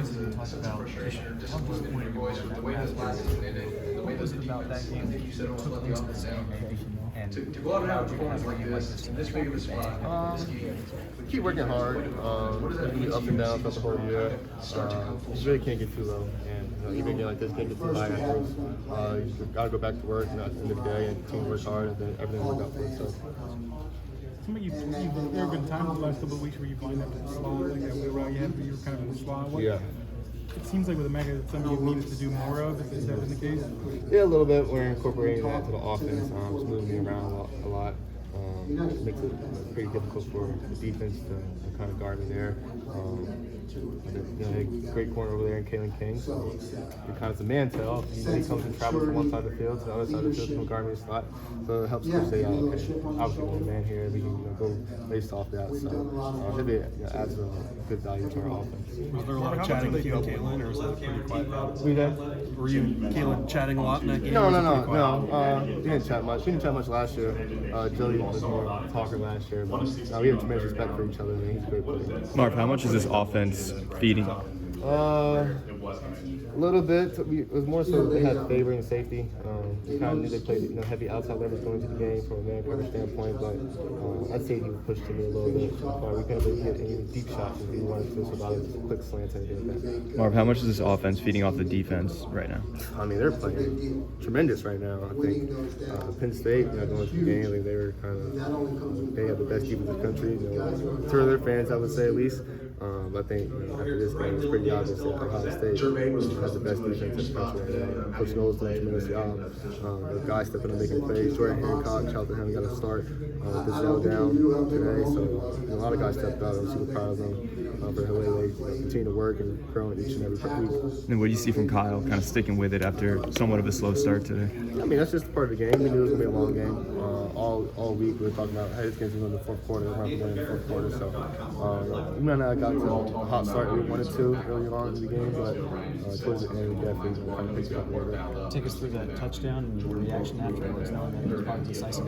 offensively talked about how disappointed you were in that last game. What was it about that game that you took into this game? And to go out and have a performance like this big of a spot. Keep working hard. Be up and down throughout the whole year. You really can't get too low, and even a game like this can't get too high afterwards. You gotta go back to work, and at the end of the day, and the team works hard, and then everything works out for itself. There have been times the last couple of weeks where you've lined up in the slot, like that wheel route you had, but you were kind of in the slot. Yeah. It seems like with Omega, it's something you needed to do more of. Is that been the case? Yeah, a little bit. We're incorporating that to the offense. Just moving me around a lot. Makes it pretty difficult for the defense to kind of guard me there. A great corner over there in Kalen King. So it kind of a man tell. He comes and travels from one side of the field to the other side of the field to guard me a slot. So it helps to say, okay, obviously we're a man here. We can go based off that. So it adds a good value to our offense. Was there a lot of chatting with you and Kalen, or was that pretty quiet? Were you and Kalen chatting a lot in that game? No. We didn't chat much. We didn't chat much last year. Jody was more of a talker last year, but we have tremendous respect for each other, and he's a great player. Marv, how much is this offense feeding? A little bit. It was more so they had favoring safety. We kind of knew they played heavy outside leverage going into the game from a man cover standpoint, but I'd say he pushed to me a little bit. We couldn't really get any deep shots if we wanted to survive just a quick slant and anything like that. Marv, how much is this offense feeding off the defense right now? I mean, they're playing tremendous right now. I think Penn State, going to the game, I think they were they have the best defense in the country. To their fans, I would say at least. I think after this game, it's pretty obvious that Ohio State has the best defense in the country right now. Coach Knowles doing a tremendous job. The guys stepping up making plays. Jordan Hancock, shout out to him, got a start this down today. So a lot of guys stepped out. I'm super proud of them for the way they continue to work and grow each and every week. And what do you see from Kyle, kind of sticking with it after somewhat of a slow start today? I mean, that's just part of the game. We knew it was going to be a long game. All week we were talking about, hey, this game's going to go in the fourth quarter. We're going to win in the fourth quarter. So we might not have got to a hot start we wanted to early on in the game, but towards the end we definitely kind of picked it up a little bit. Take us through that touchdown and your reaction afterwards, knowing that it was probably decisive.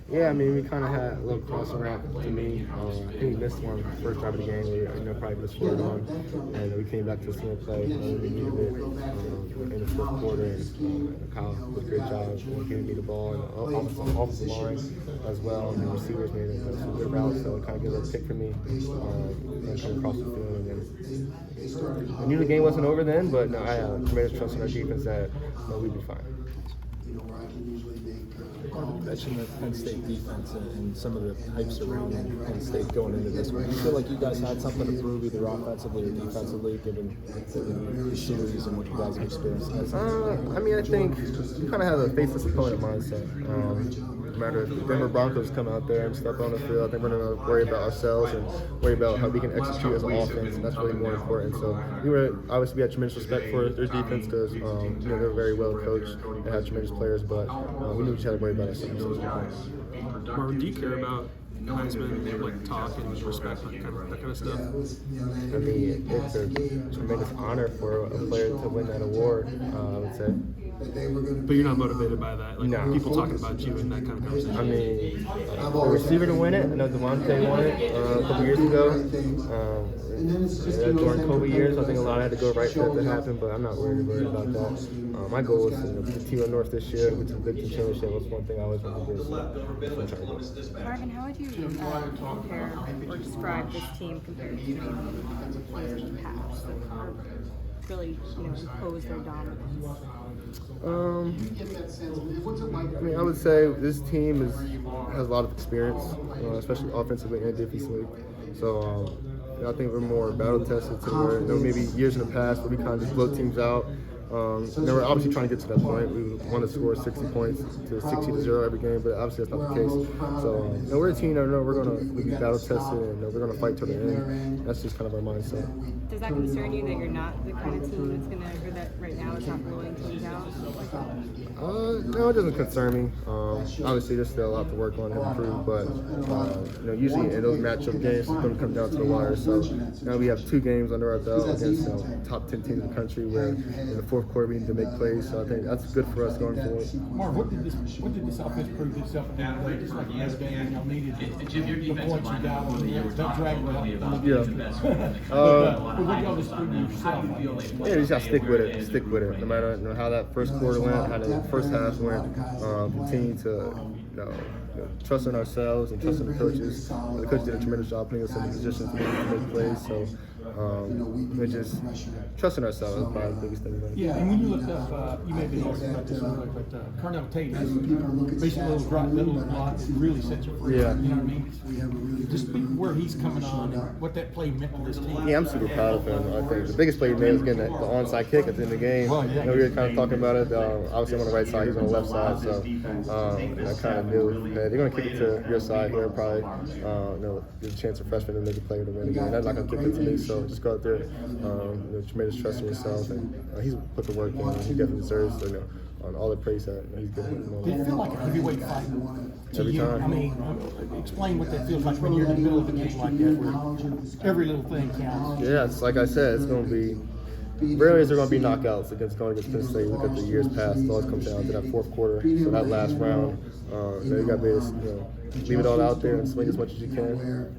Yeah, I mean, we kind of had a little crossing route to me. I think we missed one first drive of the game. We probably would have scored one, and we came back to a single play. We needed it in the fourth quarter, and Kyle did a great job giving me the ball and off the line as well. And the receivers made some good routes, so it kind of gave a pick for me and come across the field. And then I knew the game wasn't over then, but no, I had tremendous trust in our defense that we'd be fine. You mentioned the Penn State defense and some of the hypes around Penn State going into this one. Do you feel like you guys had something to prove either offensively or defensively, given the series and what you guys have experienced? I mean, I think we kind of have a faceless opponent mindset. No matter if the Denver Broncos come out there and step on the field, I think we're going to worry about ourselves and worry about how we can execute as an offense, and that's really more important. So we had tremendous respect for their defense because they're very well coached and have tremendous players, but we knew we had to worry about ourselves. Marvin, do you care about Heisman, talk and respect, that kind of stuff? I mean, it's a tremendous honor for a player to win that award, I would say. But you're not motivated by that? No. People talking about you in that kind of conversation? I mean, the receiver to win it, I know Devontae won it a couple years ago. During COVID years, I think a lot had to go right for it to happen, but I'm not worried about that. My goal is to beat T1 North this year and get to the Big Ten Championship. That's one thing I always want to do. So Marvin, how would you compare or describe this team compared to the teams in the past that are really, impose their dominance? I mean, I would say this team has a lot of experience, especially offensively and defensively. So I think we're more battle tested to where maybe years in the past where we kind of just blow teams out. We're obviously trying to get to that point. We want to score 60 points to 60-0 every game, but obviously that's not the case. So we're a team that we're going to be battle tested and we're going to fight to the end. That's just kind of our mindset. Does that concern you that you're not the kind of team that's going to, or that right now is not blowing teams out? No, it doesn't concern me. Obviously, there's still a lot to work on and improve, but usually in those matchup games, it's going to come down to the wire. So now we have 2 games under our belt against top 10 teams in the country, where in the fourth quarter we need to make plays. So I think that's good for us going forward. Marv, what did this offense prove itself at the end of the day? Just like yesterday, needed the points you got on that drag out. Yeah. But what y'all just prove to yourself? Yeah, you just gotta stick with it. Stick with it. No matter how that first quarter went, how the first half went. Continue to trust in ourselves and trust in the coaches. The coaches did a tremendous job putting us in the position to make plays. So we're just trusting ourselves is probably the biggest thing. Yeah, and when you looked up, you may have been asking about this earlier, but Carnell Tate has basically a little block that really sets you free. Yeah. You know what I mean? Just where he's coming on and what that play meant to this team. Yeah, I'm super proud of him. I think the biggest play he made was getting the onside kick at the end of the game. Well, yeah. We were kind of talking about it. Obviously, I'm on the right side. He's on the left side. So I kind of knew that they're going to kick it to your side here. Probably give a chance for freshmen to make a play to win again. They're not going to kick it to me. So just go out there, tremendous trust in yourself. And he's put the work in. He definitely deserves on all the praise that he's getting. Did it feel like a heavyweight fight to Every you? time. I mean, explain what that feels like when you're in the middle of a game like that, where every little thing counts. Yeah, it's like I said, it's going to be. Rarely is there going to be knockouts going against Penn State. Look at the years past. It always comes down to that fourth quarter. So that last round, you got to be able to leave it all out there and swing as much as you can.